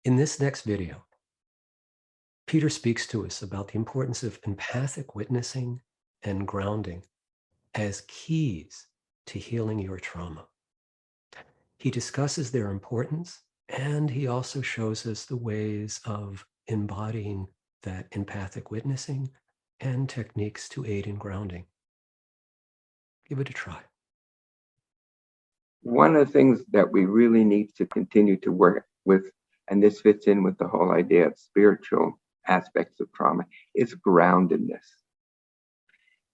In this next video, Peter speaks to us about the importance of empathic witnessing and grounding as keys to healing your trauma. He discusses their importance, and he also shows us the ways of embodying that empathic witnessing and techniques to aid in grounding. Give it a try. One of the things that we really need to continue to work with, and this fits in with the whole idea of spiritual aspects of trauma, is groundedness.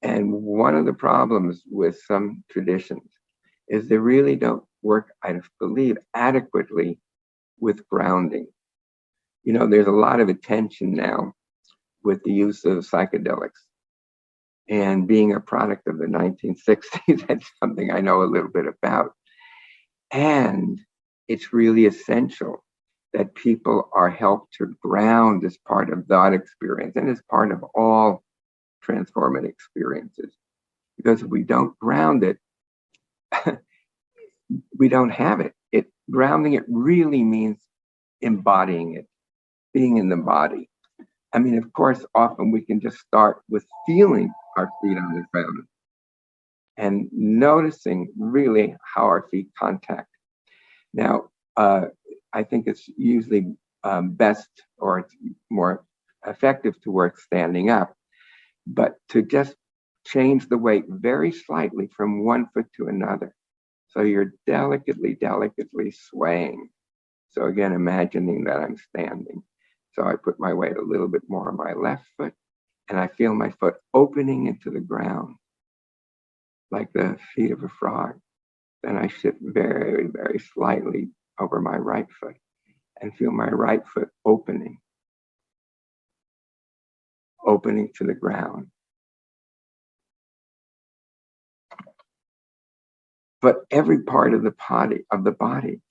And one of the problems with some traditions is they really don't work, I believe, adequately with grounding. You know, there's a lot of attention now with the use of psychedelics. And being a product of the 1960s, that's something I know a little bit about. And it's really essential that people are helped to ground as part of that experience and as part of all transformative experiences. Because if we don't ground it, we don't have it. Grounding it really means embodying it, being in the body. I mean, of course, often we can just start with feeling our feet on the ground and noticing really how our feet contact. Now, I think it's usually best, or it's more effective to work standing up, but to just change the weight very slightly from one foot to another. So you're delicately swaying. So again, imagining that I'm standing. So I put my weight a little bit more on my left foot, and I feel my foot opening into the ground, like the feet of a frog. Then I shift very, very slightly over my right foot and feel my right foot opening to the ground. But every part of the body,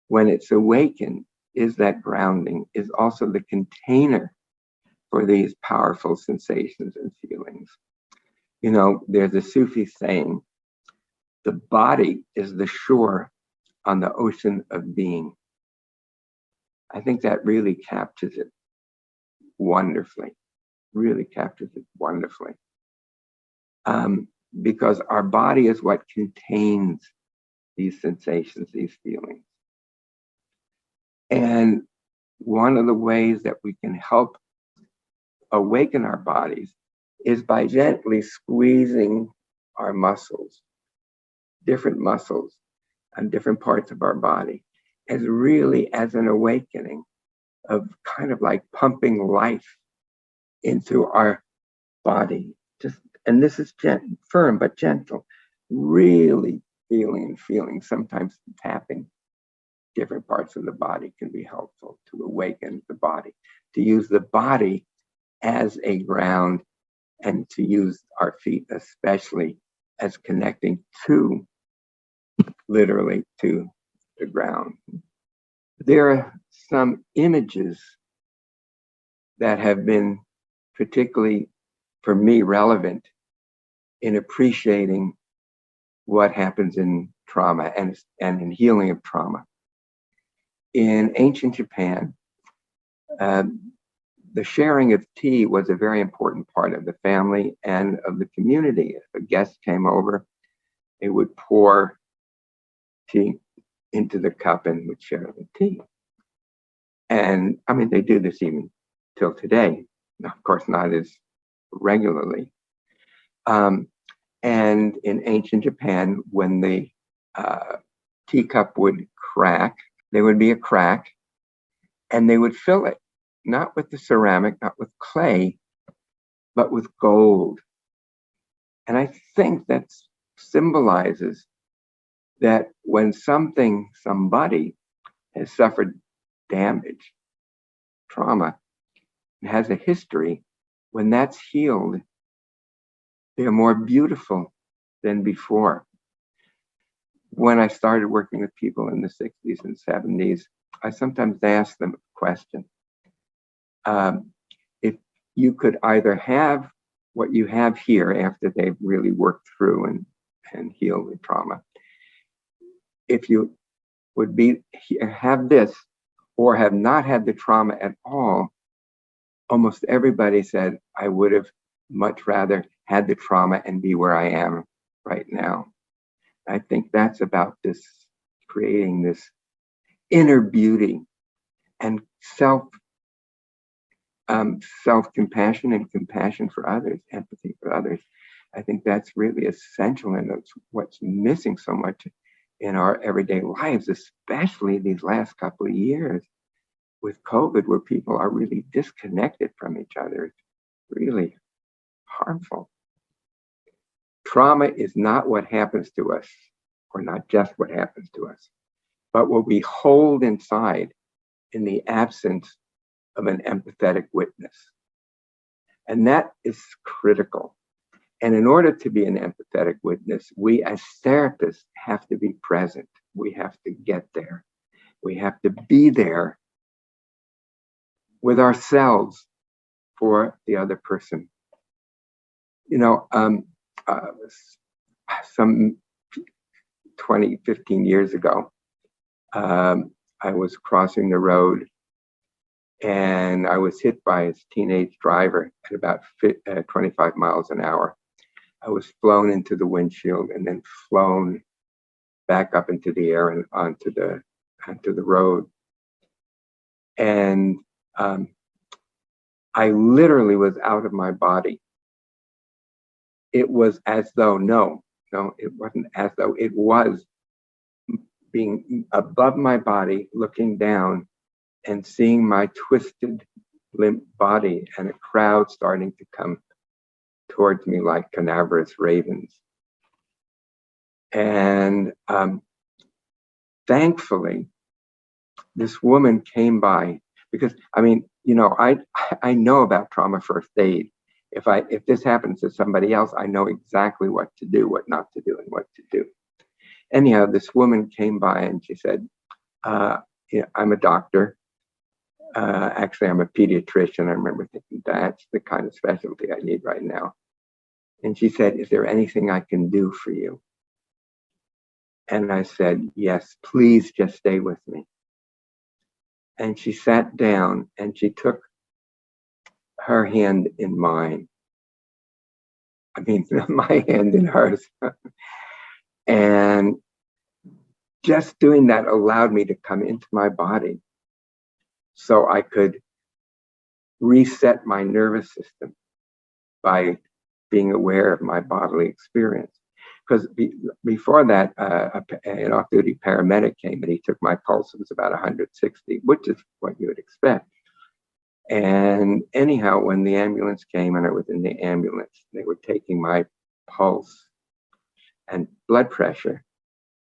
when it's awakened, is that grounding, is also the container for these powerful sensations and feelings. You know, there's a Sufi saying, the body is the shore on the ocean of being. I think that really captures it wonderfully, because our body is what contains these sensations, these feelings. And one of the ways that we can help awaken our bodies is by gently squeezing our muscles, different muscles on different parts of our body, as an awakening of kind of like pumping life into our body. And this is firm but gentle, really feeling, sometimes tapping different parts of the body can be helpful to awaken the body, to use the body as a ground, and to use our feet especially as connecting literally to the ground. There are some images that have been particularly, for me, relevant in appreciating what happens in trauma and in healing of trauma. In ancient Japan, the sharing of tea was a very important part of the family and of the community. If a guest came over, they would pour tea into the cup and would share the tea. And I mean, they do this even till today. Of course, not as regularly. And in ancient Japan, when the teacup would crack, there would be a crack, and they would fill it, not with the ceramic, not with clay, but with gold. And I think that symbolizes that when somebody has suffered damage, trauma, and has a history, when that's healed, they're more beautiful than before. When I started working with people in the 60s and 70s, I sometimes asked them a question. If you could either have what you have here after they've really worked through and healed the trauma, if you would have this, or have not had the trauma at all, almost everybody said, I would have much rather had the trauma and be where I am right now. I think that's about this, creating this inner beauty and self-compassion and compassion for others, empathy for others. I think that's really essential, and that's what's missing so much in our everyday lives, especially these last couple of years with COVID, where people are really disconnected from each other. It's really harmful. Trauma is not what happens to us, or not just what happens to us, but what we hold inside in the absence of an empathetic witness. And that is critical. And in order to be an empathetic witness, we as therapists have to be present. We have to get there. We have to be there with ourselves for the other person. You know, some 20, 15 years ago, I was crossing the road and I was hit by a teenage driver at about 25 miles an hour. I was flown into the windshield and then flown back up into the air and onto the road. And I literally was out of my body. It was as though, no, it wasn't as though, it was being above my body, looking down and seeing my twisted, limp body, and a crowd starting to come towards me like carnivorous ravens. And thankfully, this woman came by, because I mean, you know, I know about trauma first aid. If this happens to somebody else, I know exactly what to do, what not to do, and what to do. Anyhow, this woman came by and she said, yeah, I'm a doctor. Actually, I'm a pediatrician. I remember thinking, that's the kind of specialty I need right now. And she said, is there anything I can do for you? And I said, yes, please just stay with me. And she sat down and she took her hand in mine. I mean, my hand in hers. And just doing that allowed me to come into my body so I could reset my nervous system by being aware of my bodily experience. Because before that, an off-duty paramedic came and he took my pulse. It was about 160, which is what you would expect. And anyhow, when the ambulance came and I was in the ambulance, they were taking my pulse and blood pressure.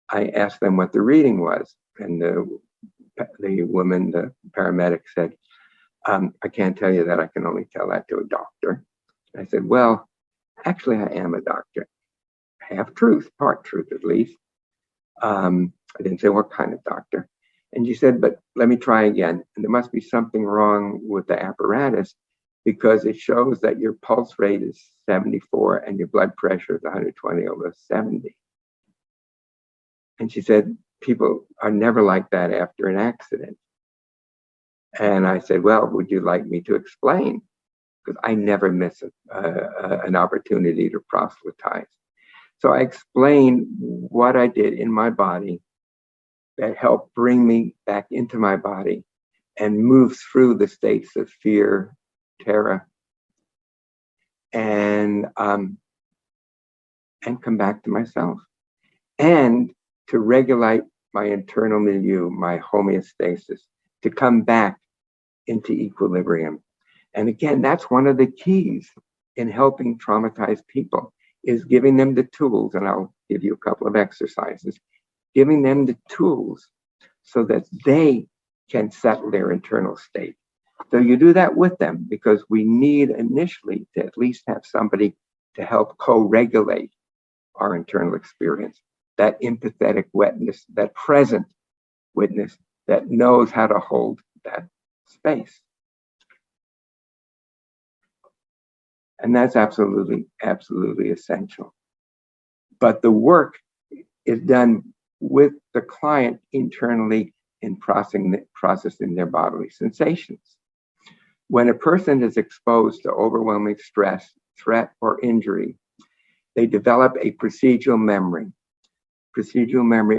I asked them what the reading was, and the woman, the paramedic, said, I can't tell you that. I can only tell that to a doctor. I said, well, actually, I am a doctor. Half truth, part truth at least. I didn't say what kind of doctor. And she said, but let me try again. And there must be something wrong with the apparatus, because it shows that your pulse rate is 74 and your blood pressure is 120/70. And she said, people are never like that after an accident. And I said, well, would you like me to explain? Because I never miss an opportunity to proselytize. So I explained what I did in my body that helped bring me back into my body and move through the states of fear, terror, and come back to myself, and to regulate my internal milieu, my homeostasis, to come back into equilibrium. And again, that's one of the keys in helping traumatized people, is giving them the tools, and I'll give you a couple of exercises, giving them the tools so that they can settle their internal state. So you do that with them, because we need initially to at least have somebody to help co-regulate our internal experience, that empathetic witness, that present witness that knows how to hold that space. And that's absolutely, absolutely essential. But the work is done with the client internally in processing their bodily sensations. When a person is exposed to overwhelming stress, threat, or injury, they develop a procedural memory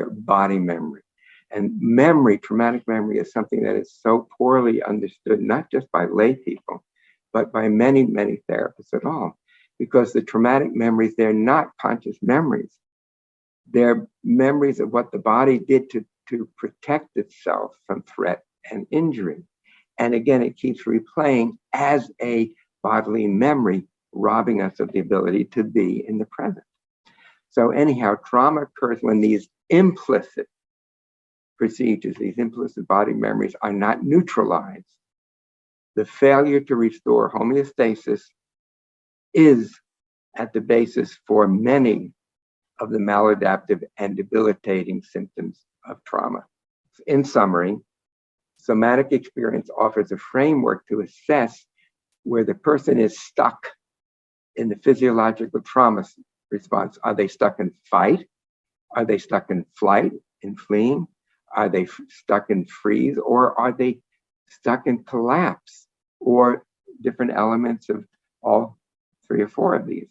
or body memory. And memory, traumatic memory, is something that is so poorly understood, not just by lay people, but by many, many therapists at all. Because the traumatic memories, they're not conscious memories. They're memories of what the body did to protect itself from threat and injury. And again, it keeps replaying as a bodily memory, robbing us of the ability to be in the present. So anyhow, trauma occurs when these implicit procedures, these implicit body memories, are not neutralized. The failure to restore homeostasis is at the basis for many of the maladaptive and debilitating symptoms of trauma. In summary, somatic experience offers a framework to assess where the person is stuck in the physiological trauma response. Are they stuck in fight? Are they stuck in flight, in fleeing? Are they stuck in freeze? Or are they stuck in collapse? Or different elements of all 3 or 4 of these?